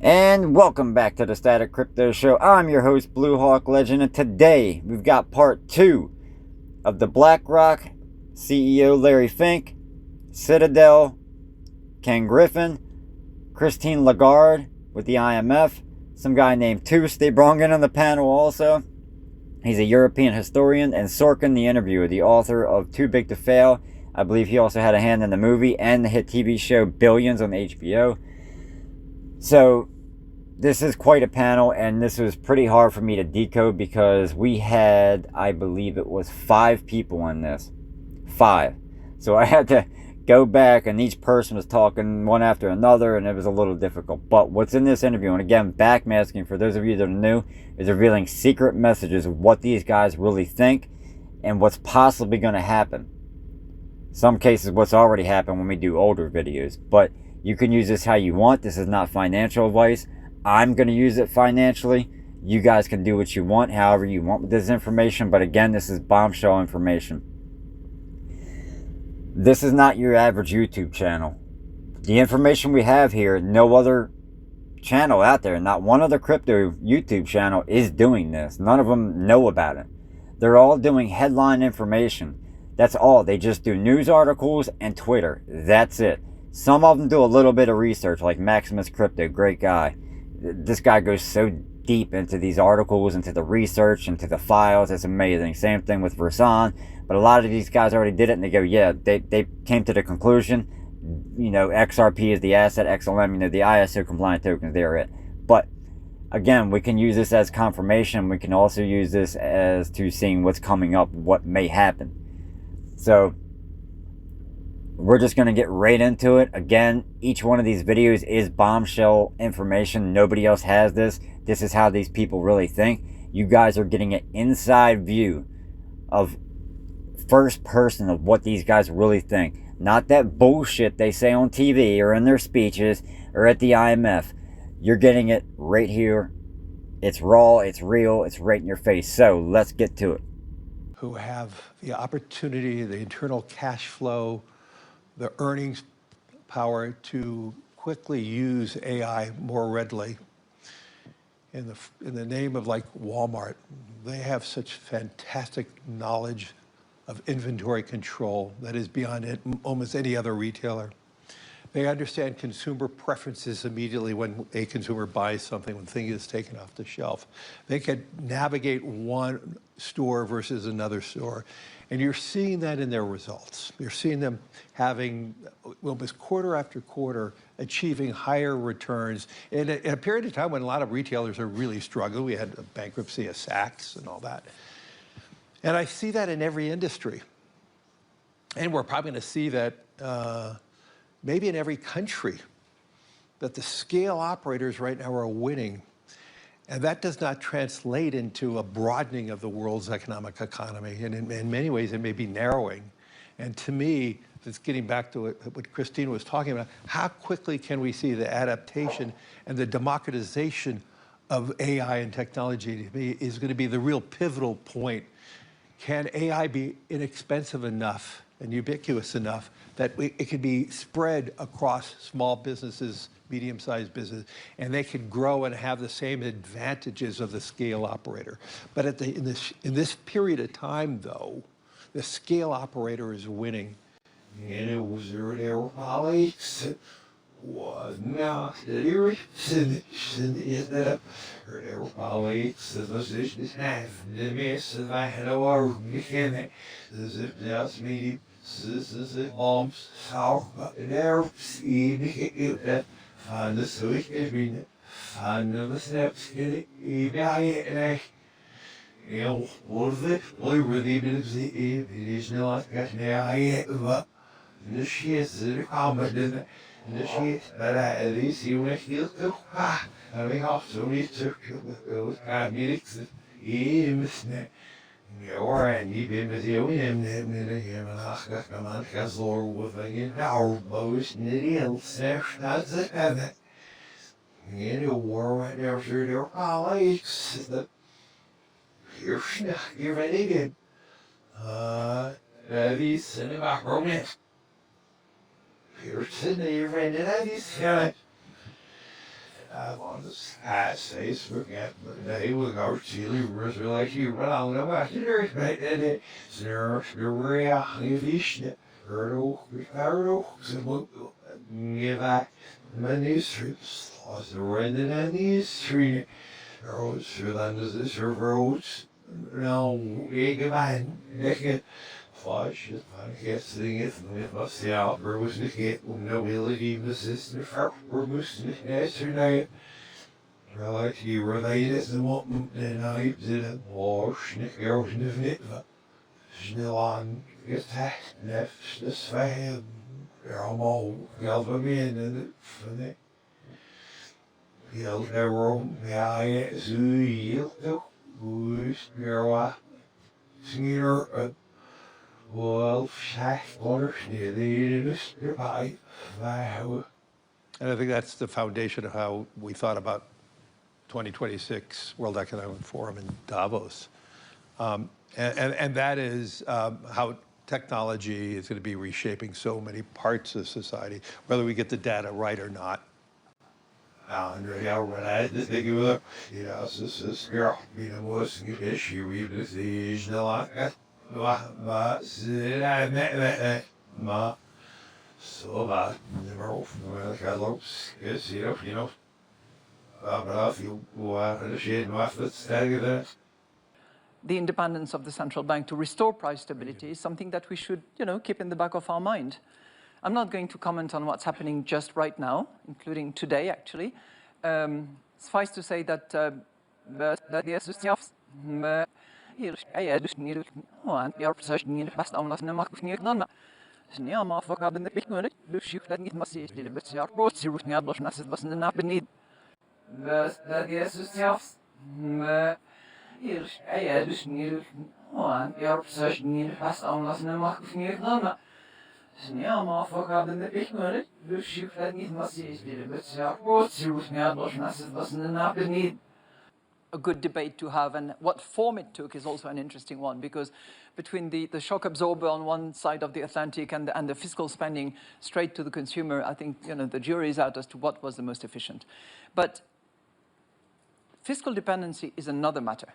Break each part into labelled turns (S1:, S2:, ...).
S1: And welcome back to the Static Crypto Show. I'm your host, Blue Hawk Legend, and today we've got part 2 of the Blackrock CEO Larry Fink, Citadel, Ken Griffin, Christine Lagarde with the IMF, some guy named Toos they brought in on the panel also. He's a European historian, and Sorkin, the interviewer, the author of Too Big to Fail. I believe he also had a hand in the movie and the hit TV show Billions on HBO. So this is quite a panel, and this was pretty hard for me to decode because we had, I believe it was 5 people in this. 5. So I had to go back, and each person was talking one after another, and it was a little difficult. But what's in this interview, and again, backmasking for those of you that are new, is revealing secret messages of what these guys really think and what's possibly going to happen. Some cases, what's already happened when we do older videos. But you can use this how you want. This is not financial advice. I'm going to use it financially. You guys can do what you want, however you want with this information. But again, this is bombshell information. This is not your average YouTube channel. The information we have here, no other channel out there, not one other crypto YouTube channel is doing this. None of them know about it. They're all doing headline information. That's all. They just do news articles and Twitter. That's it. Some of them do a little bit of research, like Maximus Crypto, great guy. This guy goes so deep into these articles, into the research, into the files. It's amazing. Same thing with Versan. But a lot of these guys already did it, and they go, yeah, they came to the conclusion, XRP is the asset, XLM, the ISO compliant tokens, they're it. But again, we can use this as confirmation. We can also use this as to seeing what's coming up, what may happen. So we're just going to get right into it. Again, each one of these videos is bombshell information. Nobody else has this. This is how these people really think. You guys are getting an inside view of first person of what these guys really think. Not that bullshit they say on TV or in their speeches or at the IMF. You're getting it right here. It's raw, it's real, it's right in your face. So let's get to it.
S2: Who have the opportunity, the internal cash flow, the earnings power to quickly use AI more readily. In the name of like Walmart, they have such fantastic knowledge of inventory control that is beyond almost any other retailer. They understand consumer preferences immediately when a consumer buys something, when thing is taken off the shelf. They can navigate one store versus another store. And you're seeing that in their results. You're seeing them having, almost quarter after quarter, achieving higher returns in a period of time when a lot of retailers are really struggling. We had a bankruptcy of Saks and all that. And I see that in every industry. And we're probably going to see that maybe in every country, that the scale operators right now are winning. And that does not translate into a broadening of the world's economic economy. And in many ways, it may be narrowing. And to me, it's getting back to what Christine was talking about. How quickly can we see the adaptation and the democratization of AI and technology to me is going to be the real pivotal point. Can AI be inexpensive enough and ubiquitous enough that it could be spread across small businesses, medium-sized business, and they could grow and have the same advantages of the scale operator. But in this period of time, though, the scale operator is winning. And it was their colleagues was not the their colleagues this has the mess of I had a war mechanic. This is just me. This is south there see that find the switch every find the steps in it. Was it? We really did it is not I the shit is common. The shit that I see when I feel I mean, also need to go. I mean, it's and you've been with you and him and I come on, because Lord with a our boast nitty that's it. And that you war right there through their colleagues that you're ready good. These cinema romance. You're sitting there, you're ready, these
S3: Davos says forget they will go to the like you run about the right and it sir rea fish hurdle so give back many strips was the rented and these three roads for the roads no give man Flash is podcasting it with us the Albert was the kid no ability the sister for was yesterday. Relax you related the moment and I didn't wash the girls in the fit. Snel on get that nefs the svam. They're all galva in and funny. Yell the room, yeah, zoo yield to who's girl. Singer well, water near the pie.
S2: And I think that's the foundation of how we thought about 2026 World Economic Forum in Davos. And that is how technology is going to be reshaping so many parts of society, whether we get the data right or not.
S3: Andre, ja, when I think of it, you know, this girl, you know, was an issue, we just is no like ma, ma, so bad, never off, like I love, yes, you know, but I feel, the shade, my foot, standing there.
S4: The independence of the central bank to restore price stability is something that we should, keep in the back of our mind. I'm not going to comment on what's happening just right now, including today, actually. Suffice to say that a good debate to have, and what form it took is also an interesting one, because between the shock absorber on one side of the Atlantic and the fiscal spending straight to the consumer, I think the jury is out as to what was the most efficient. But fiscal dependency is another matter.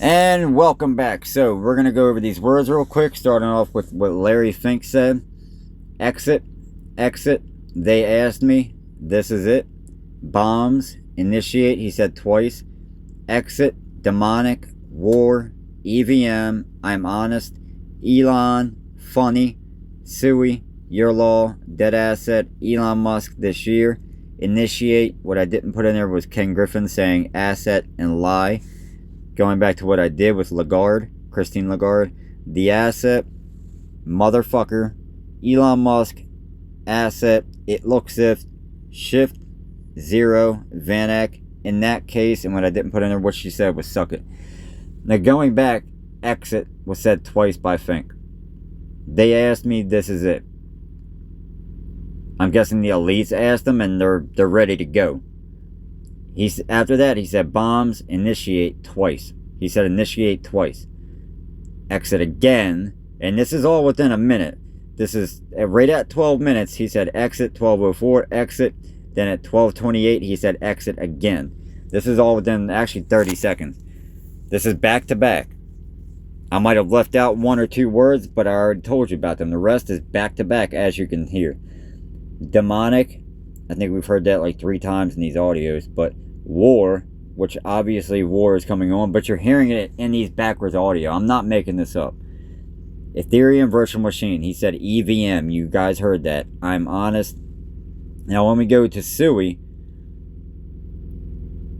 S1: And welcome back. So we're going to go over these words real quick, starting off with what Larry Fink said. Exit, exit, they asked me, this is it. Bombs, initiate, he said twice. Exit, demonic, war, EVM, I'm honest, Elon, funny, Suey, your law, dead asset, Elon Musk this year. Initiate, what I didn't put in there was Ken Griffin saying asset and lie. Going back to what I did with Lagarde, Christine Lagarde. The asset, motherfucker, Elon Musk, asset, it looks if, shift, zero, Van Eck. In that case, and what I didn't put in there, what she said was suck it. Now going back, exit was said twice by Fink. They asked me, this is it. I'm guessing the elites asked them and they're ready to go. After that, he said bombs, initiate twice. He said initiate twice. Exit again, and this is all within a minute. This is right at 12 minutes. He said exit, 12:04, exit. Then at 12:28, he said exit again. This is all within actually 30 seconds. This is back to back. I might have left out one or two words, but I already told you about them. The rest is back to back, as you can hear. Demonic, I think we've heard that like 3 times in these audios. But war, which obviously war is coming on, but you're hearing it in these backwards audio. I'm not making this up. Ethereum virtual machine, he said EVM. You guys heard that. I'm honest. Now when we go to Suey,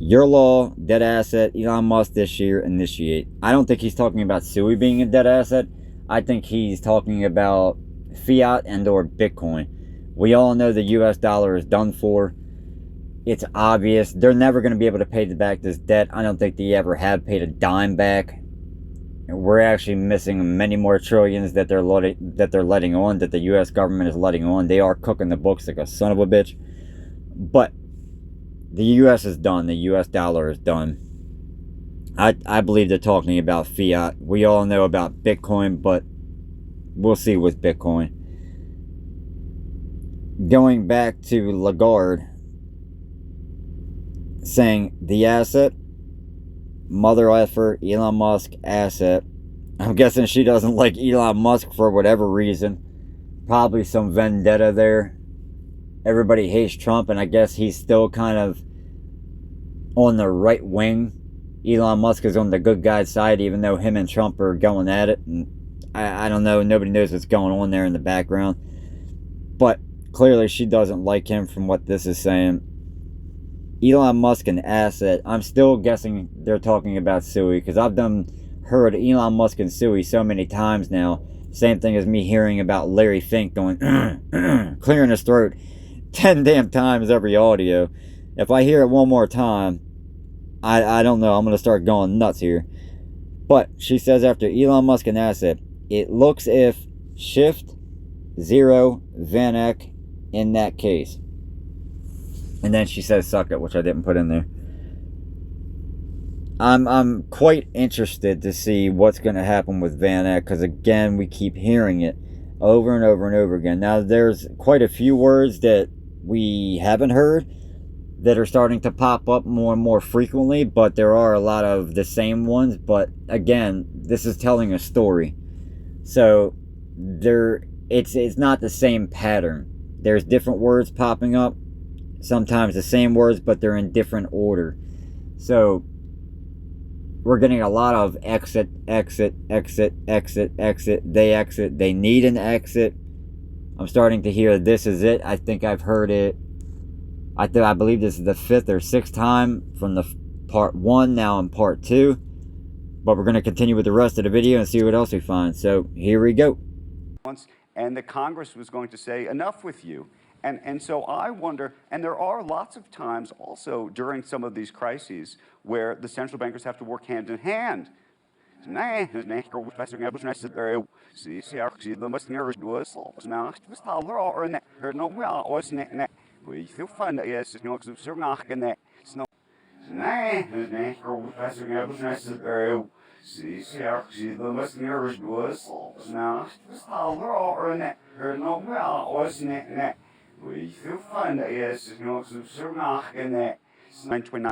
S1: Your law, dead asset, Elon Musk this year, initiate. I don't think he's talking about SUI being a dead asset. I think he's talking about fiat and or Bitcoin. We all know the US dollar is done for. It's obvious. They're never going to be able to pay back this debt. I don't think they ever have paid a dime back. We're actually missing many more trillions that they're letting on, that the US government is letting on. They are cooking the books like a son of a bitch. But the US is done. The US dollar is done. I believe they're talking about fiat. We all know about Bitcoin, but we'll see with Bitcoin. Going back to Lagarde, saying the asset, mother effer, Elon Musk asset. I'm guessing she doesn't like Elon Musk for whatever reason. Probably some vendetta there. Everybody hates Trump, and I guess he's still kind of on the right wing. Elon Musk is on the good guy's side, even though him and Trump are going at it. And I don't know. Nobody knows what's going on there in the background. But clearly she doesn't like him from what this is saying. Elon Musk and asset. I'm still guessing they're talking about SUI, because I've heard Elon Musk and SUI so many times now. Same thing as me hearing about Larry Fink going clearing his throat 10 damn times every audio. If I hear it one more time, I don't know. I'm going to start going nuts here. But she says after Elon Musk and asset, it looks if Shift, Zero, Van Eck in that case. And then she says suck it, which I didn't put in there. I'm quite interested to see what's going to happen with Van Eck, because again, we keep hearing it over and over and over again. Now, there's quite a few words that we haven't heard that are starting to pop up more and more frequently, but there are a lot of the same ones. But again, this is telling a story, so it's not the same pattern. There's different words popping up, sometimes the same words, but they're in different order. So we're getting a lot of exit, exit, exit, exit, exit. They exit. They need an exit. I'm starting to hear this is it. I think I've heard it. I believe this is the 5th or 6th time from the part 1, now in part 2. But we're going to continue with the rest of the video and see what else we find. So here we go.
S5: And the Congress was going to say, enough with you. And so I wonder, and there are lots of times also during some of these crises where the central bankers have to work hand in hand. In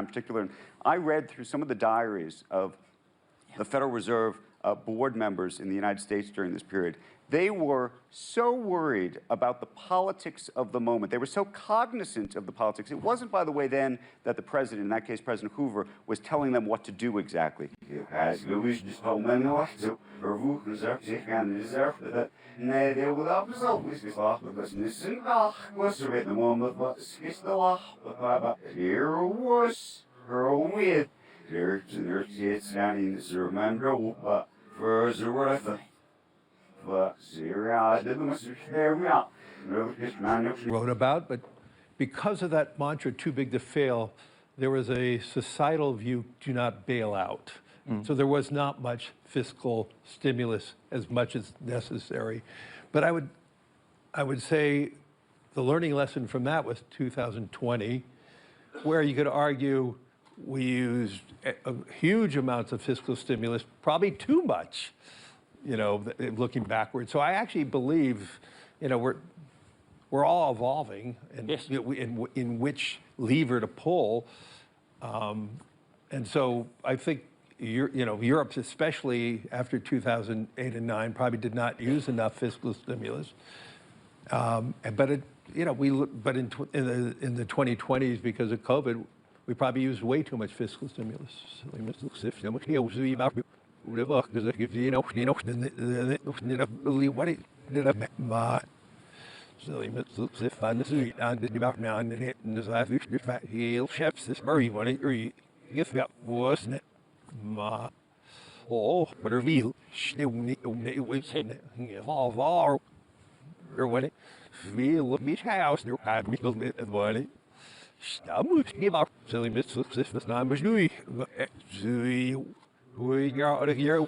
S5: particular, I read through some of the diaries of the Federal Reserve board members in the United States during this period. They were so worried about the politics of the moment. They were so cognizant of the politics. It wasn't, by the way, then that the president, in that case President Hoover, was telling them what to do exactly.
S2: Wrote about, but because of that mantra, too big to fail, there was a societal view, do not bail out. So there was not much fiscal stimulus as much as necessary. But I would say the learning lesson from that was 2020, where you could argue we used huge amounts of fiscal stimulus, probably too much, looking backward. So I actually believe, we're all evolving in which lever to pull. And so I think Europe, especially after 2008 and 9, probably did not use enough fiscal stimulus. But in the 2020s, because of COVID, we probably used way too much fiscal stimulus.
S3: Silly Mitsuks if I see and the back now and hit and the fish the fat heel chaps this murray when it if that wasn't it ma but reveal still need to was in it all var or when it feel of his house there had me little bit of money Stammt give up silly Mitsuks if the time was new we got out of here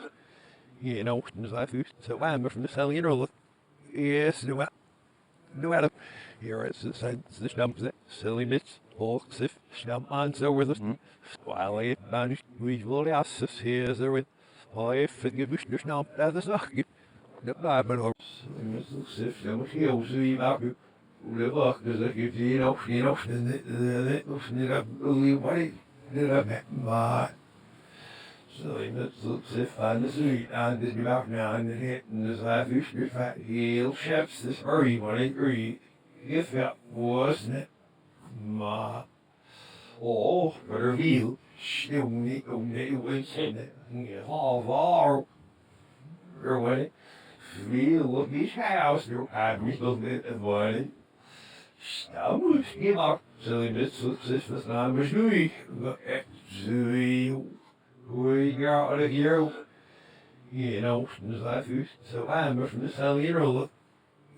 S3: you know the fish so I'm from the selling you know yes no Adam. Here it's the stumps that silly bits, hawks if stump man so with us. While I banished, we will ask us here there with. I forgive you, there's not as a socket. The Bible. If there was here, we about you. The work does it give you know, and the believe what it did I met my. So he looks if I the sweet and did you out now and hit and the fish the fat heel chaps this hurry when it agree if that wasn't it ma but reveal still need to was in it all var or when it feel of his house there had me little bit of money Stammt give up silly bits if the time was new we got out of here, you know, so I'm from the cell, you know,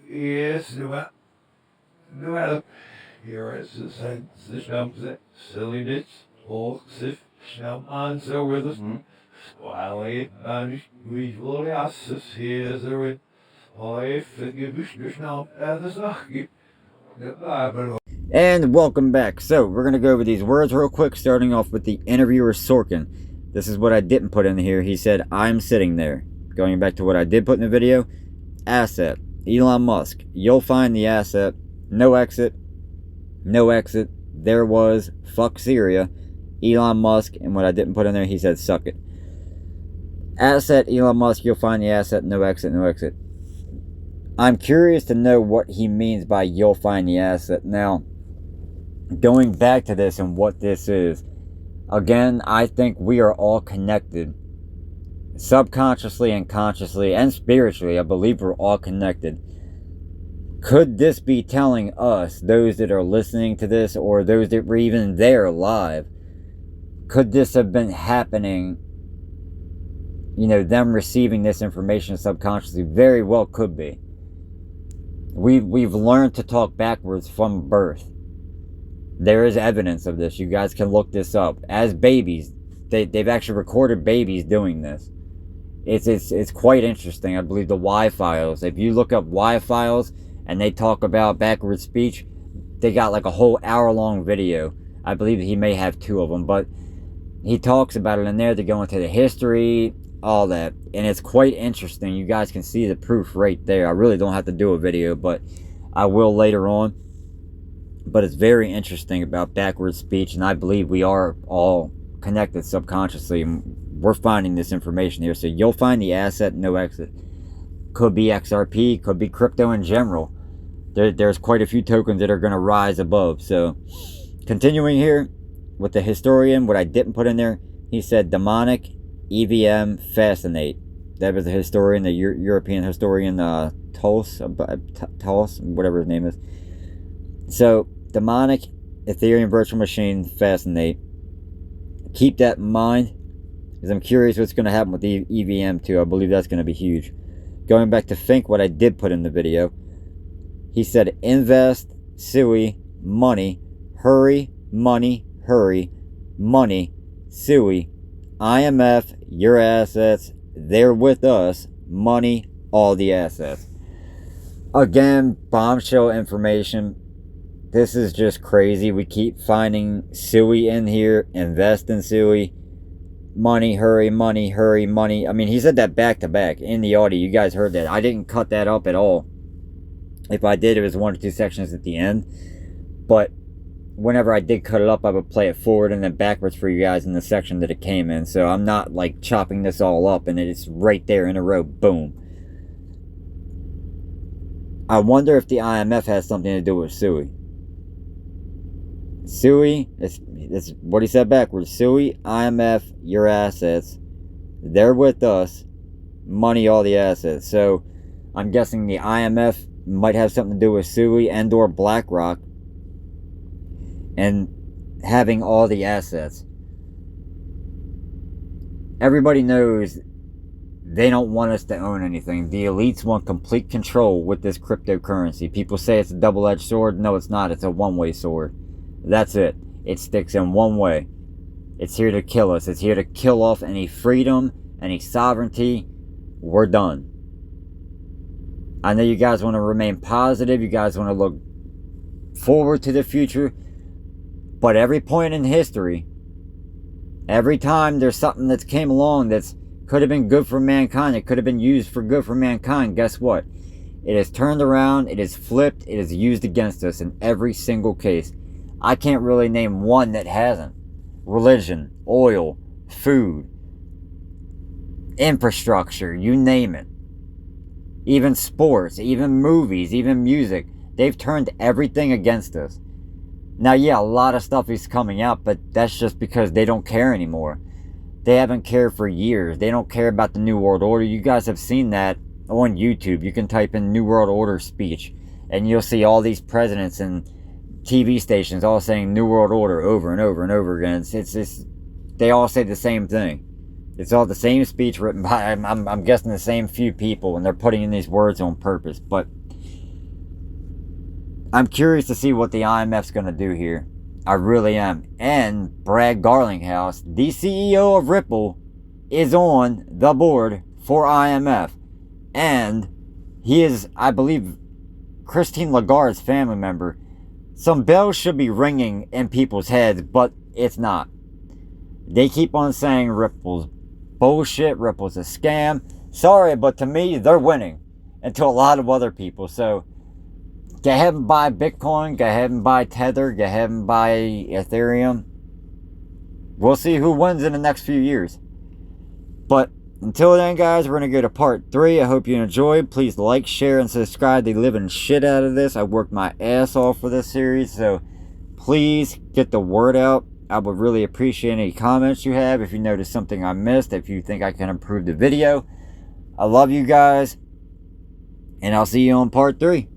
S3: yes, no matter. Here it's the stumps that silly bits, hawks if stump on so with us. While I banished, we will ask us here, so it, I forgive you, there's not as a socket, the Bible.
S1: And welcome back. So we're going to go over these words real quick, starting off with the interviewer Sorkin. This is what I didn't put in here. He said, I'm sitting there. Going back to what I did put in the video. Asset. Elon Musk. You'll find the asset. No exit. No exit. There was. Fuck Syria. Elon Musk. And what I didn't put in there, he said, suck it. Asset. Elon Musk. You'll find the asset. No exit. No exit. I'm curious to know what he means by you'll find the asset. Now, going back to this and what this is. Again, I think we are all connected. Subconsciously and consciously and spiritually, I believe we're all connected. Could this be telling us, those that are listening to this, or those that were even there live, could this have been happening, you know, them receiving this information subconsciously? Very well could be. We've learned to talk backwards from birth. There is evidence of this. You guys can look this up. As babies, they've actually recorded babies doing this. It's quite interesting. I believe the Y files. If you look up Y files and they talk about backwards speech, they got like a whole hour-long video. I believe he may have 2 of them, but he talks about it in there. They go into the history, all that, and it's quite interesting. You guys can see the proof right there. I really don't have to do a video, but I will later on. But it's very interesting about backwards speech, and I believe we are all connected subconsciously, and we're finding this information here. So you'll find the asset, no exit. Could be XRP, could be crypto in general. There's quite a few tokens that are going to rise above. So continuing here with the historian, what I didn't put in there, he said demonic, EVM, fascinate. That was the historian, the European historian, Tulse, whatever his name is. So, demonic, Ethereum virtual machine, fascinate. Keep that in mind, because I'm curious what's going to happen with the EVM too. I believe that's going to be huge. Going back to Fink, what I did put in the video, he said, invest, SUI, money, hurry, money, SUI, IMF, your assets, they're with us, money, all the assets. Again, bombshell information. This is just crazy. We keep finding SUI in here. Invest in SUI. Money, hurry, money. I mean, he said that back to back in the audio. You guys heard that. I didn't cut that up at all. If I did, it was 1 or 2 sections at the end. But whenever I did cut it up, I would play it forward and then backwards for you guys in the section that it came in. So I'm not like chopping this all up, and it's right there in a row. Boom. I wonder if the IMF has something to do with SUI. SUI, it's what he said backwards. SUI, IMF, your assets. They're with us. Money, all the assets. So I'm guessing the IMF might have something to do with Sui and or Blackrock and having all the assets. Everybody knows they don't want us to own anything. The elites want complete control with this cryptocurrency. People say it's a double-edged sword. No, it's not. It's a one-way sword. That's it. It sticks in one way. It's here to kill us. It's here to kill off any freedom, any sovereignty. We're done. I know you guys want to remain positive. You guys want to look forward to the future. But every point in history, every time there's something that came along that's could have been good for mankind, it could have been used for good for mankind, guess what? It is turned around, it is flipped, it is used against us in every single case. I can't really name one that hasn't. Religion, oil, food, infrastructure, you name it. Even sports, even movies, even music. They've turned everything against us. Now, yeah, a lot of stuff is coming out, but that's just because they don't care anymore. They haven't cared for years. They don't care about the New World Order. You guys have seen that on YouTube. You can type in New World Order speech, and you'll see all these presidents and TV stations all saying New World Order over and over and over again. It's they all say the same thing. It's all the same speech written by, I'm guessing, the same few people, and they're putting in these words on purpose. But I'm curious to see what the IMF's going to do here. I really am. And Brad Garlinghouse, the CEO of Ripple, is on the board for IMF. And he is, I believe, Christine Lagarde's family member. Some bells should be ringing in people's heads, but it's not. They keep on saying Ripple's bullshit, Ripple's a scam. Sorry, but to me, they're winning. And to a lot of other people. So go ahead and buy Bitcoin, go ahead and buy Tether, go ahead and buy Ethereum. We'll see who wins in the next few years. But until then, guys, we're going to go to part 3. I hope you enjoyed. Please like, share, and subscribe. They living shit out of this. I worked my ass off for this series, so please get the word out. I would really appreciate any comments you have. If you notice something I missed, if you think I can improve the video. I love you guys, and I'll see you on part 3.